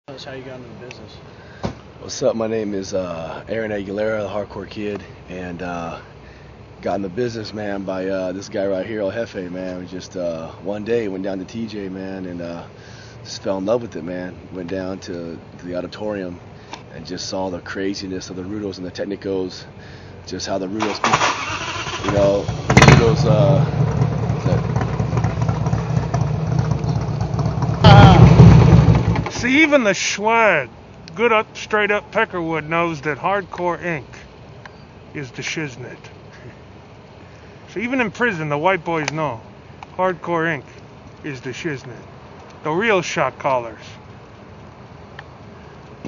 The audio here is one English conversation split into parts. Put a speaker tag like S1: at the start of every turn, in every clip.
S1: That's how you got into the business.
S2: What's up? My name is Aaron Aguilera, the hardcore kid, and got in the business, man, by this guy right here, El Jefe, man. We just one day went down to TJ, man, and just fell in love with it, man. Went down to the auditorium and just saw the craziness of the Rudos and the Technicos, just how the Rudos, the Rudos.
S3: See, even the swag, good up, straight up Peckerwood knows that Hardcore Inc. is the shiznit. So even in prison, the white boys know Hardcore Inc. is the shiznit. The real shot callers.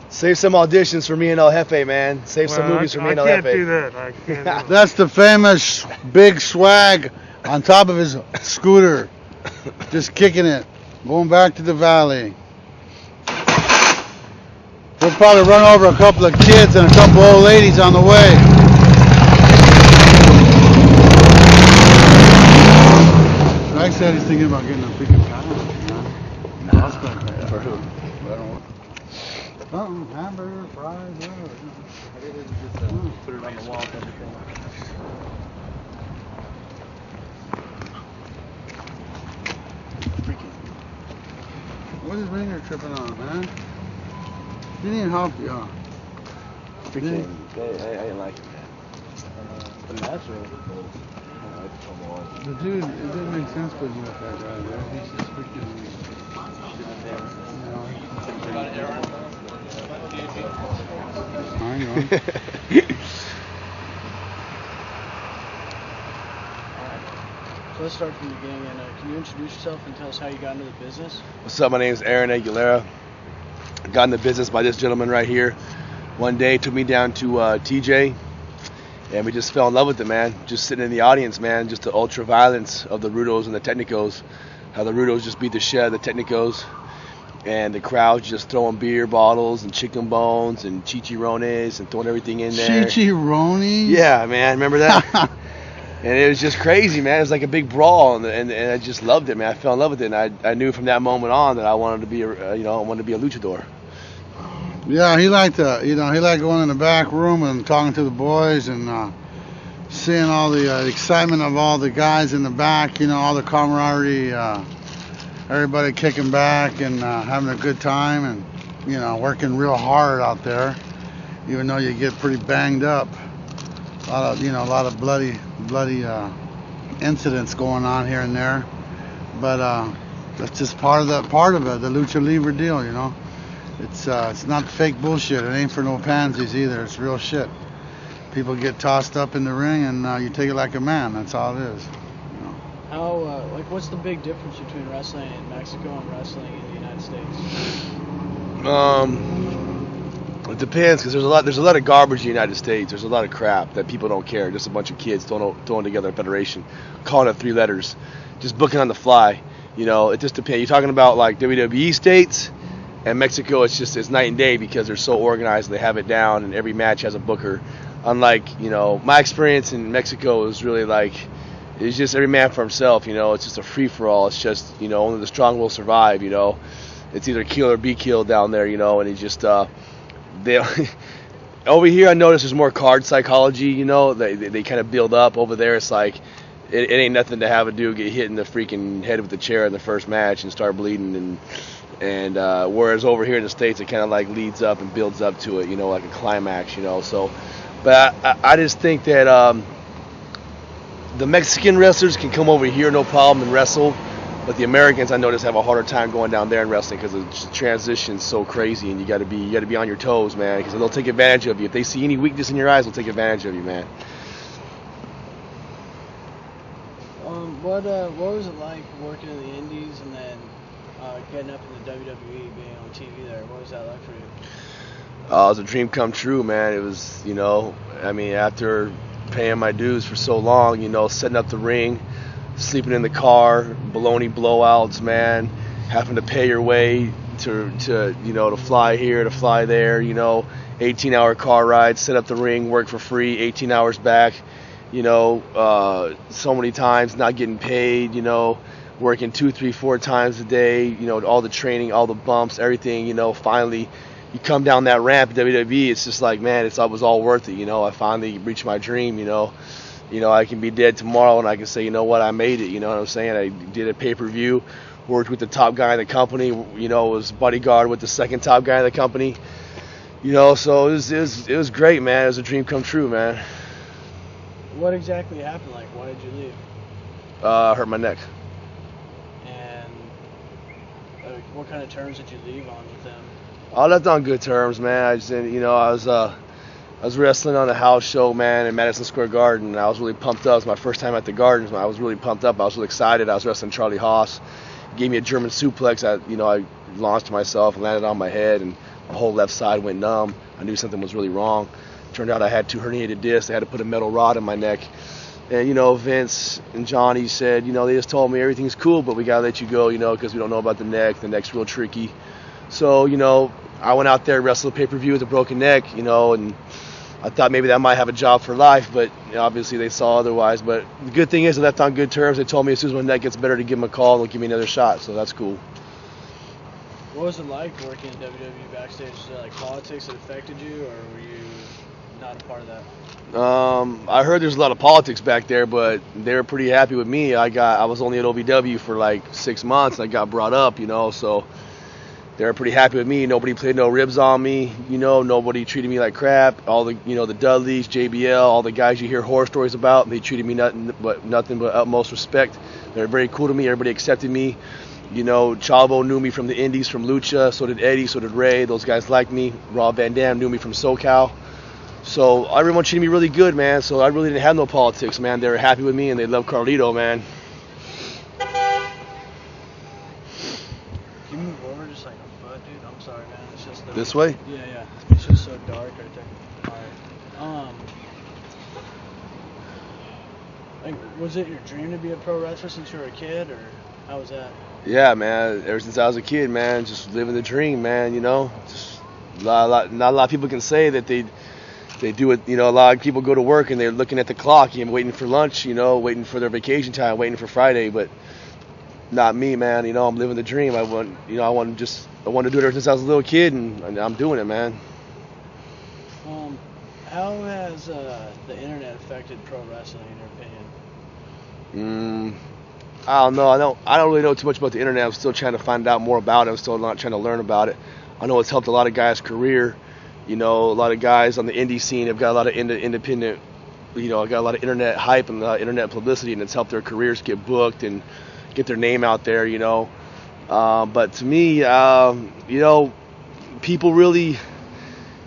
S2: Save some auditions for me and El Jefe, man. Save some movies for me and El Jefe.
S3: I can't do that. I can't do that.
S4: That's the famous big swag on top of his scooter. Just kicking it. Going back to the valley. We'll probably run over a couple of kids and a couple old ladies on the way. Greg said he's thinking about getting a freaking pound.
S2: Nah.
S4: For who? I don't want something, hamburger, fries, whatever.
S1: Put it on the wall and everything.
S4: What is Ringer tripping on, man? He didn't help you.
S2: Freaking, I didn't like it, man.
S1: The natural.
S4: The dude, it didn't make sense putting him with that guy there. He's just freaking, I know.
S1: So let's start from the beginning. And can you introduce yourself and tell us how you got into the business?
S2: What's up? My name is Aaron Aguilera. Got in the business by this gentleman right here. One day took me down to TJ, and we just fell in love with it, man. Just sitting in the audience, man. Just the ultra violence of the Rudos and the Technicos. How the Rudos just beat the shit out of the Technicos, and the crowd just throwing beer bottles and chicken bones and chicharrones and throwing everything in there.
S4: Chicharrones?
S2: Yeah, man. Remember that? And it was just crazy, man. It was like a big brawl, and I just loved it, man. I fell in love with it, and I knew from that moment on that I wanted to be, I wanted to be a luchador.
S4: Yeah, he liked he liked going in the back room and talking to the boys and seeing all the excitement of all the guys in the back. All the camaraderie, everybody kicking back and having a good time, and working real hard out there, even though you get pretty banged up. A lot of bloody incidents going on here and there, but that's just part of it, the lucha libre deal, It's not fake bullshit. It ain't for no pansies either. It's real shit. People get tossed up in the ring, and you take it like a man. That's all it is.
S1: How what's the big difference between wrestling in Mexico and wrestling in the United States?
S2: It depends, because there's a lot of garbage in the United States. There's a lot of crap that people don't care. Just a bunch of kids throwing together a federation, calling it 3 letters, just booking on the fly. It just depends. You're talking about like WWE states and Mexico. It's night and day because they're so organized. They have it down, and every match has a booker. Unlike my experience in Mexico is really like it's just every man for himself. It's just a free for all. It's just only the strong will survive. It's either kill or be killed down there. And it's just they over here I notice there's more card psychology. They kind of build up. Over there it's like it ain't nothing to have a dude get hit in the freaking head with the chair in the first match and start bleeding, and whereas over here in the States it kind of like leads up and builds up to it, like a climax, so but I just think that the Mexican wrestlers can come over here no problem and wrestle. But the Americans, I notice, have a harder time going down there and wrestling because the transition's so crazy, and you got to be on your toes, man, because they'll take advantage of you. If they see any weakness in your eyes, they'll take advantage of you, man.
S1: What was it like working in the Indies and then getting up in the WWE, being on TV there? What was that like for you?
S2: It was a dream come true, man. It was, after paying my dues for so long, setting up the ring, sleeping in the car, baloney blowouts, man, having to pay your way to fly here, to fly there, 18-hour car rides, set up the ring, work for free, 18 hours back, so many times not getting paid, working 2, 3, 4 times a day, you know, all the training, all the bumps, everything, you know, finally you come down that ramp at WWE, it's just like, man, it was all worth it, you know. I finally reached my dream, you know. You know, I can be dead tomorrow and I can say, you know what, I made it, you know what I'm saying? I did a pay-per-view, worked with the top guy in the company, you know, was bodyguard with the second top guy in the company, you know, so it was great, man. It was a dream come true, man.
S1: What exactly happened? Like, why did you leave?
S2: I hurt my neck.
S1: And what kind of terms did you leave on with them?
S2: I left on good terms, man. I just, you know, I was wrestling on a house show, man, in Madison Square Garden. And I was really pumped up. It was my first time at the Gardens. I was really pumped up. I was really excited. I was wrestling Charlie Haas. He gave me a German suplex. I launched myself and landed on my head, and my whole left side went numb. I knew something was really wrong. Turned out I had 2 herniated discs. They had to put a metal rod in my neck. And, you know, Vince and Johnny said, you know, they just told me everything's cool, but we got to let you go, you know, because we don't know about the neck. The neck's real tricky. So, you know, I went out there, wrestled a pay-per-view with a broken neck, you know, and I thought maybe that might have a job for life, but you know, obviously they saw otherwise. But the good thing is I left on good terms. They told me as soon as my neck gets better to give them a call and they'll give me another shot, so that's cool.
S1: What was it like working in WWE backstage? Was there like politics that affected you, or were you not a part of that?
S2: I heard there's a lot of politics back there, but they were pretty happy with me. I was only at OVW for like 6 months, and I got brought up, you know, so they were pretty happy with me. Nobody played no ribs on me, you know. Nobody treated me like crap. All the, you know, the Dudleys, JBL, all the guys you hear horror stories about, they treated me nothing but utmost respect. They were very cool to me. Everybody accepted me. You know, Chavo knew me from the Indies, from Lucha. So did Eddie. So did Ray. Those guys liked me. Rob Van Dam knew me from SoCal. So everyone treated me really good, man. So I really didn't have no politics, man. They were happy with me, and they loved Carlito, man.
S1: Can you move over just like a foot, dude? I'm sorry, man. It's just
S2: This way?
S1: Yeah. It's just so dark right there. Alright. Like, was it your dream to be a pro wrestler since you were a kid, or how was that?
S2: Yeah, man. Ever since I was a kid, man, just living the dream, man. You know, just not a lot of people can say that they do it. You know, a lot of people go to work and they're looking at the clock and waiting for lunch. You know, waiting for their vacation time, waiting for Friday, but not me, man. You know, I'm living the dream. I want to do it ever since I was a little kid, and I'm doing it, man.
S1: How has the internet affected pro wrestling, in your opinion?
S2: I don't know. I don't really know too much about the internet. I'm still trying to find out more about it. I'm still not trying to learn about it. I know it's helped a lot of guys' career. You know, a lot of guys on the indie scene have got a lot of independent, you know, got a lot of internet hype and internet publicity, and it's helped their careers get booked and get their name out there, you know. But to me, you know, people really,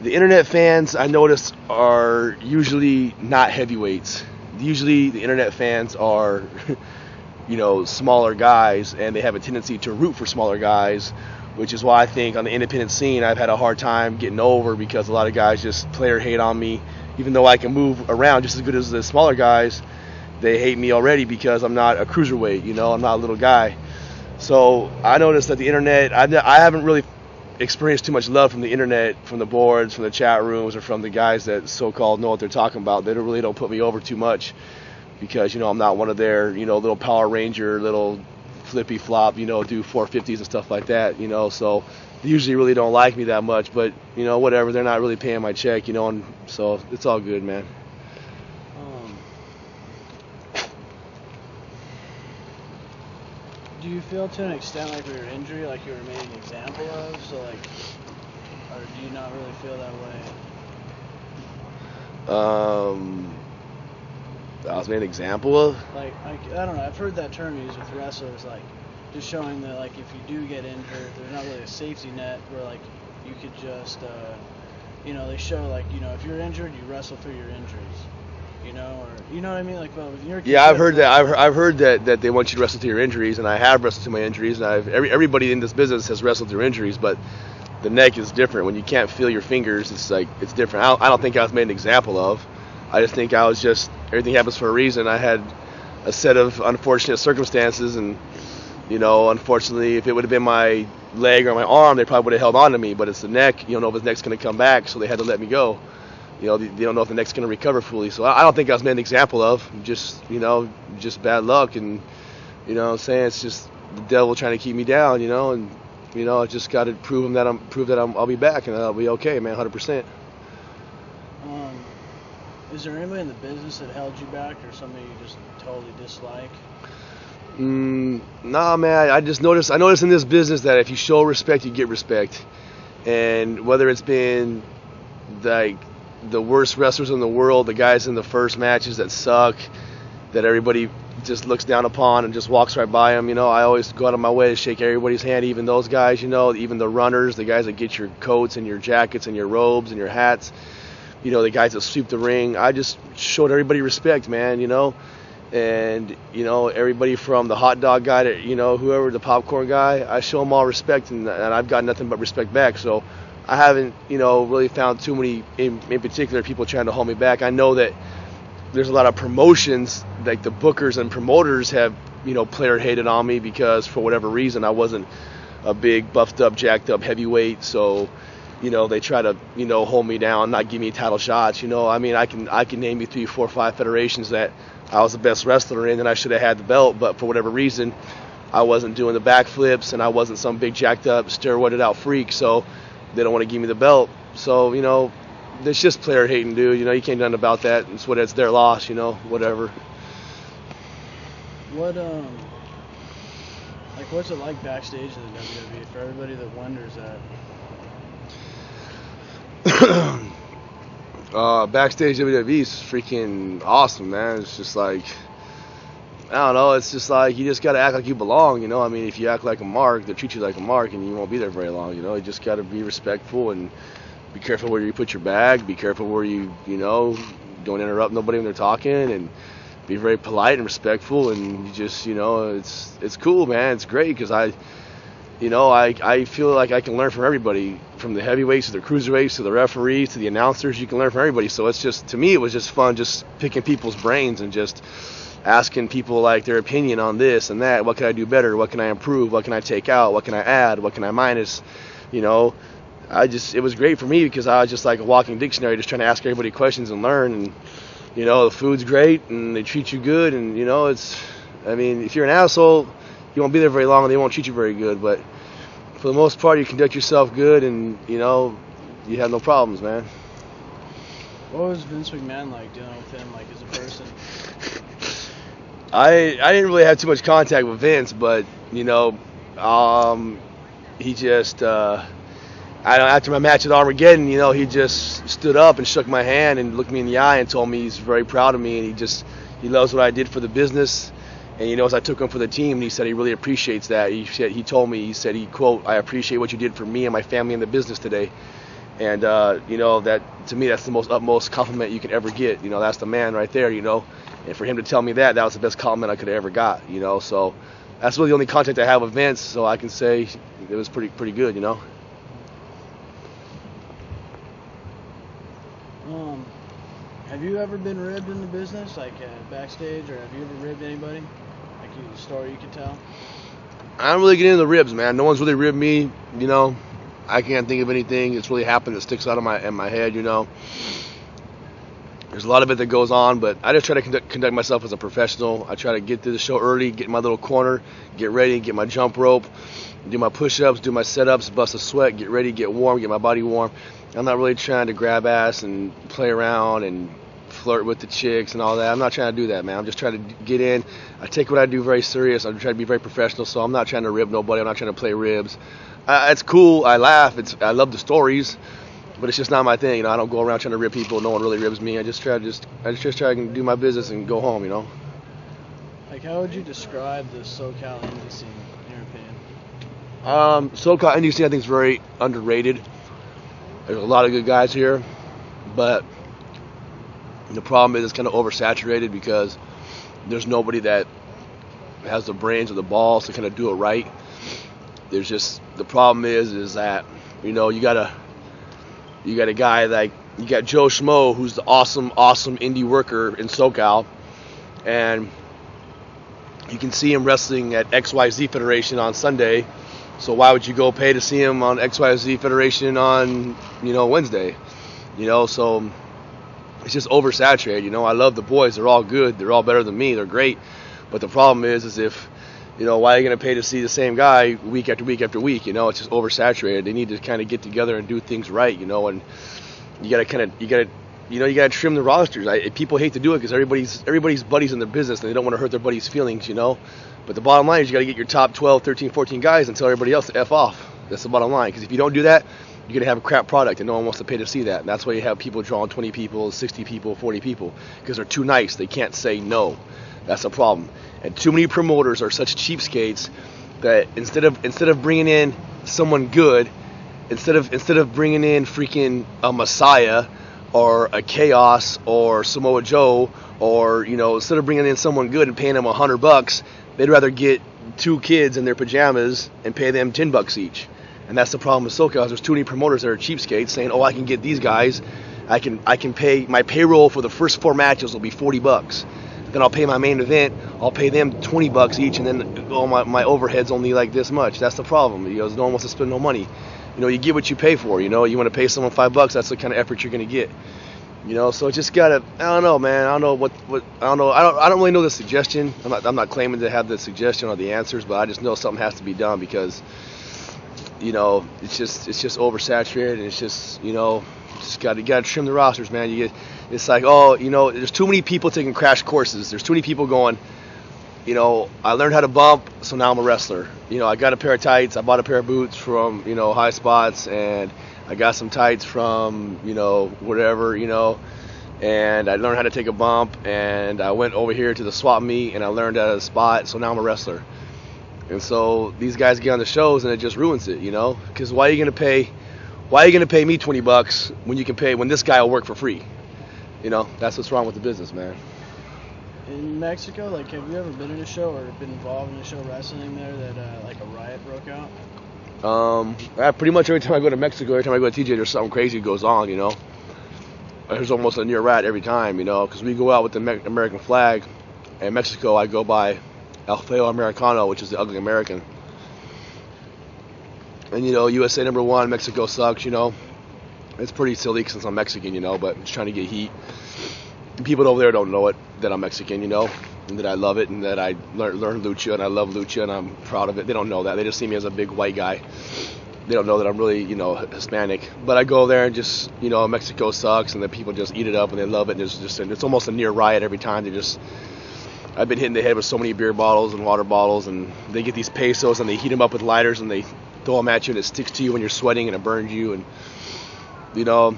S2: the internet fans, I noticed, are usually not heavyweights. Usually the internet fans are, you know, smaller guys, and they have a tendency to root for smaller guys, which is why I think on the independent scene I've had a hard time getting over, because a lot of guys just player hate on me. Even though I can move around just as good as the smaller guys, they hate me already because I'm not a cruiserweight, you know, I'm not a little guy. So I noticed that the internet, I haven't really experienced too much love from the internet, from the boards, from the chat rooms, or from the guys that so-called know what they're talking about. They don't put me over too much, because, you know, I'm not one of their, you know, little Power Ranger, little flippy flop, you know, do 450s and stuff like that, you know. So they usually really don't like me that much, but, you know, whatever, they're not really paying my check, you know, and so it's all good, man.
S1: Do you feel to an extent like with your injury, like you were made an example of? So like, or do you not really feel that way?
S2: I was made an example of?
S1: Like I don't know. I've heard that term used with wrestlers, like just showing that like if you do get injured, there's not really a safety net where like you could just, you know, they show like, you know, if you're injured, you wrestle through your injuries. You know, or you know what I mean? Like, well, with your
S2: yeah, I've heard that. I've heard that they want you to wrestle through your injuries, and I have wrestled through my injuries, and everybody in this business has wrestled through injuries, but the neck is different. When you can't feel your fingers, it's like it's different. I don't think I was made an example of. I just think I was just, everything happens for a reason. I had a set of unfortunate circumstances, and, you know, unfortunately, if it would have been my leg or my arm, they probably would have held on to me, but it's the neck. You don't know if the neck's going to come back, so they had to let me go. You know, they don't know if the neck's going to recover fully. So I don't think I was made an example of. Just, you know, just bad luck. And You know what I'm saying? It's just the devil trying to keep me down, you know, and I just got to prove that I'll be back and I'll be okay, man, 100%.
S1: Is there anybody in the business that held you back, or somebody you just totally dislike?
S2: Nah, man. I noticed in this business that if you show respect, you get respect. And whether it's been like the worst wrestlers in the world, the guys in the first matches that suck, that everybody just looks down upon and just walks right by them, I always go out of my way to shake everybody's hand, even those guys, even the runners, the guys that get your coats and your jackets and your robes and your hats, the guys that sweep the ring. I just showed everybody respect, man, and everybody from the hot dog guy to whoever, the popcorn guy, I show them all respect, and I've got nothing but respect back. So I haven't really found too many in particular people trying to hold me back. I know that there's a lot of promotions, like the bookers and promoters have player hated on me because for whatever reason I wasn't a big buffed up jacked up heavyweight, so they try to hold me down, not give me title shots. I mean, I can name you 3, 4, 5 federations that I was the best wrestler in and I should have had the belt, but for whatever reason I wasn't doing the backflips and I wasn't some big jacked up steroided out freak, so they don't want to give me the belt. So it's just player hating, dude. You can't do nothing about that. It's their loss, whatever.
S1: What's it like backstage in the WWE for everybody that wonders that?
S2: Backstage WWE is freaking awesome, man. It's just like, I don't know, it's just like you just gotta act like you belong, I mean, if you act like a mark, they'll treat you like a mark and you won't be there very long, You just gotta be respectful and be careful where you put your bag, be careful where you don't interrupt nobody when they're talking, and be very polite and respectful, and you just it's cool, man. It's great because I feel like I can learn from everybody, from the heavyweights to the cruiserweights to the referees to the announcers. You can learn from everybody. So it's just, to me, it was just fun just picking people's brains and just asking people like their opinion on this and that. What can I do better? What can I improve? What can I take out? What can I add? What can I minus? It was great for me because I was just like a walking dictionary, just trying to ask everybody questions and learn. And the food's great and they treat you good, and if you're an asshole, you won't be there very long and they won't treat you very good, but for the most part you conduct yourself good and you have no problems, man.
S1: What was Vince McMahon like dealing with him, like as a person?
S2: I didn't really have too much contact with Vince, but he just after my match at Armageddon, he just stood up and shook my hand and looked me in the eye and told me he's very proud of me, and he loves what I did for the business. And as I took him for the team, and he said he really appreciates that. He told me, quote, "I appreciate what you did for me and my family and the business today." And that, to me, that's the utmost compliment you could ever get. That's the man right there. And for him to tell me that was the best compliment I could have ever got. So that's really the only contact I have with Vince. So I can say it was pretty good.
S1: Have you ever been ribbed in the business, like backstage, or have you ever ribbed anybody? Like a story you could tell?
S2: I don't really get into the ribs, man. No one's really ribbed me. I can't think of anything that's really happened that sticks out of my head. There's a lot of it that goes on, but I just try to conduct myself as a professional. I try to get to the show early, get in my little corner, get ready, get my jump rope, do my push-ups, do my set-ups, bust a sweat, get ready, get warm, get my body warm. I'm not really trying to grab ass and play around and flirt with the chicks and all that. I'm not trying to do that, man. I'm just trying to get in. I take what I do very serious. I'm trying to be very professional, so I'm not trying to rib nobody. I'm not trying to play ribs. It's cool. I laugh. I love the stories, but it's just not my thing. I don't go around trying to rib people. No one really ribs me. I just try to do my business and go home.
S1: Like, how would you describe the SoCal indie scene, in your opinion?
S2: SoCal indie scene, I think, is very underrated. There's a lot of good guys here, but the problem is it's kind of oversaturated because there's nobody that has the brains or the balls to kind of do it right. There's just, the problem is that you got a guy like, you got Joe Schmo, who's the awesome indie worker in SoCal, and you can see him wrestling at XYZ Federation on Sunday. So why would you go pay to see him on XYZ Federation on Wednesday? So it's just oversaturated. I love the boys. They're all good. They're all better than me. They're great. But the problem is if You know, why are you going to pay to see the same guy week after week after week? You know, it's just oversaturated. They need to kind of get together and do things right, you know, and you got to trim the rosters. People hate to do it because everybody's buddies in their business and they don't want to hurt their buddies' feelings, you know. But the bottom line is you got to get your top 12, 13, 14 guys and tell everybody else to F off. That's the bottom line. Because if you don't do that, you're going to have a crap product and no one wants to pay to see that. And that's why you have people drawing 20 people, 60 people, 40 people. Because they're too nice. They can't say no. That's a problem. And too many promoters are such cheapskates that instead of bringing in someone good, instead of bringing in freaking a Messiah or a Chaos or Samoa Joe, or, you know, instead of bringing in someone good and paying them $100, they'd rather get 2 kids in their pajamas and pay them $10 each. And that's the problem with SoCal. There's too many promoters that are cheapskates saying, oh, I can get these guys. I can pay my payroll for the first 4 matches will be $40. Then I'll pay my main event. I'll pay them $20 each, and then all my overhead's only like this much. That's the problem. You know, no one wants to spend no money. You know, you get what you pay for. You know, you want to pay someone $5. That's the kind of effort you're going to get. You know, so it just gotta. I don't know, man. I don't know what. I don't know. I don't really know the suggestion. I'm not claiming to have the suggestion or the answers, but I just know something has to be done because, you know, it's just oversaturated, and it's just, you know, just gotta trim the rosters, man. It's like, oh, you know, there's too many people taking crash courses. There's too many people going, you know, I learned how to bump, so now I'm a wrestler. You know, I got a pair of tights. I bought a pair of boots from, you know, High Spots, and I got some tights from, you know, whatever, you know, and I learned how to take a bump, and I went over here to the swap meet, and I learned how to spot, so now I'm a wrestler. And so these guys get on the shows, and it just ruins it, you know, because why are you going to pay me $20 when this guy will work for free? You know, that's what's wrong with the business, man.
S1: In Mexico, like, have you ever been in a show or been involved in a show wrestling there that, like, a riot broke out?
S2: Pretty much every time I go to Mexico, every time I go to TJ, there's something crazy goes on, you know. There's almost a near riot every time, you know, because we go out with the American flag. In Mexico, I go by El Feo Americano, which is the ugly American. And, you know, USA #1, Mexico sucks, you know. It's pretty silly since I'm Mexican, you know, but I'm just trying to get heat. And people over there don't know it, that I'm Mexican, you know, and that I love it, and that I learned lucha, and I love lucha, and I'm proud of it. They don't know that. They just see me as a big white guy. They don't know that I'm really, you know, Hispanic. But I go there and just, you know, Mexico sucks, and the people just eat it up, and they love it, and it's almost a near riot every time. I've been hitting the head with so many beer bottles and water bottles, and they get these pesos, and they heat them up with lighters, and they throw them at you, and it sticks to you when you're sweating, and it burns you, and, you know,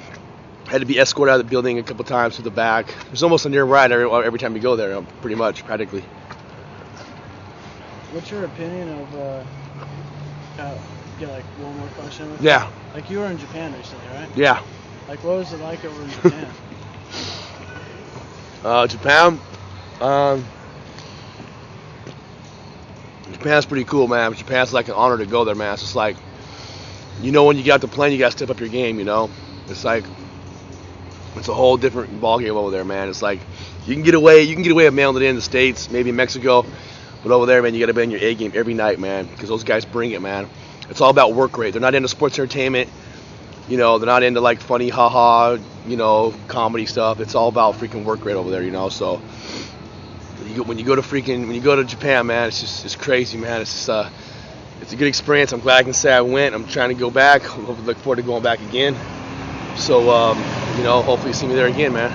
S2: I had to be escorted out of the building a couple times to the back. There's almost a near riot every time you go there, pretty much, practically.
S1: What's your opinion of, get like one more question with
S2: Yeah.
S1: you? Like, you were in Japan recently, right?
S2: Yeah.
S1: Like, what was it like over in Japan?
S2: Japan's pretty cool, man. Japan's like an honor to go there, man. It's just like, you know, when you get out the plane, you got to step up your game, you know. It's like, it's a whole different ballgame over there, man. It's like, you can get away with mailing it in the States, maybe in Mexico, but over there, man, you got to be in your A game every night, man, because those guys bring it, man. It's all about work rate. They're not into sports entertainment, you know. They're not into like funny, haha, you know, comedy stuff. It's all about freaking work rate over there, you know. So when you go to Japan, man, it's crazy, man. It's just it's a good experience. I'm glad I can say I went. I'm trying to go back. I look forward to going back again. So you know, hopefully you see me there again, man.